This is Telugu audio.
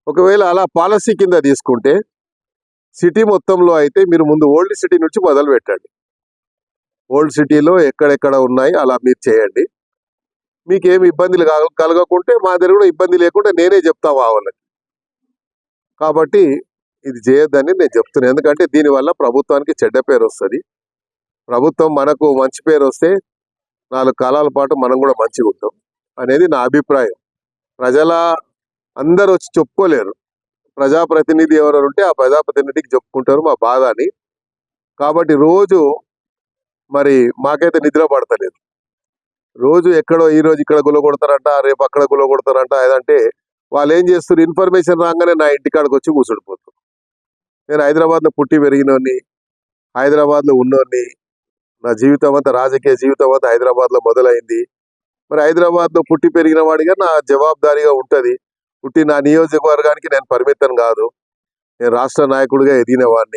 ఒకవేళ అలా పాలసీ కింద తీసుకుంటే సిటీ మొత్తంలో అయితే మీరు ముందు ఓల్డ్ సిటీ నుంచి మొదలు పెట్టండి. ఓల్డ్ సిటీలో ఎక్కడెక్కడ ఉన్నాయి అలా మీరు చేయండి. మీకేమి ఇబ్బందులు కలగకుంటే మా దగ్గర కూడా ఇబ్బంది లేకుండా నేనే చెప్తా వాళ్ళకి. కాబట్టి ఇది చేయొద్దని నేను చెప్తున్నాను. ఎందుకంటే దీనివల్ల ప్రభుత్వానికి చెడ్డ పేరు వస్తుంది. ప్రభుత్వం మనకు మంచి పేరు వస్తే 4 కాలాల పాటు మనం కూడా మంచిగా ఉంటాం అనేది నా అభిప్రాయం. ప్రజల అందరూ వచ్చి చెప్పుకోలేరు. ప్రజాప్రతినిధి ఎవరు ఉంటే ఆ ప్రజాప్రతినిధికి చెప్పుకుంటారు మా బాధ అని. కాబట్టి రోజు మరి మాకైతే నిద్ర పడతలేదు. రోజు ఎక్కడో ఈ రోజు ఇక్కడ గులగొడతారంట, రేపు అక్కడ గులగొడతారంట. ఏదంటే వాళ్ళు ఏం చేస్తారు, ఇన్ఫర్మేషన్ రాగానే నా ఇంటికాడికి వచ్చి కూర్చుండిపోతారు. నేను హైదరాబాద్లో పుట్టి పెరిగినోని, హైదరాబాద్లో ఉన్నోని, నా జీవితం అంతా రాజకీయ జీవితం అంతా హైదరాబాద్లో మొదలైంది. మరి హైదరాబాద్లో పుట్టి పెరిగిన వాడిగా నా జవాబుదారీగా ఉంటుంది. పుట్టి నా నియోజకవర్గానికి నేను పరిమితం కాదు. నేను రాష్ట్ర నాయకుడిగా ఎదిగిన వాడిని.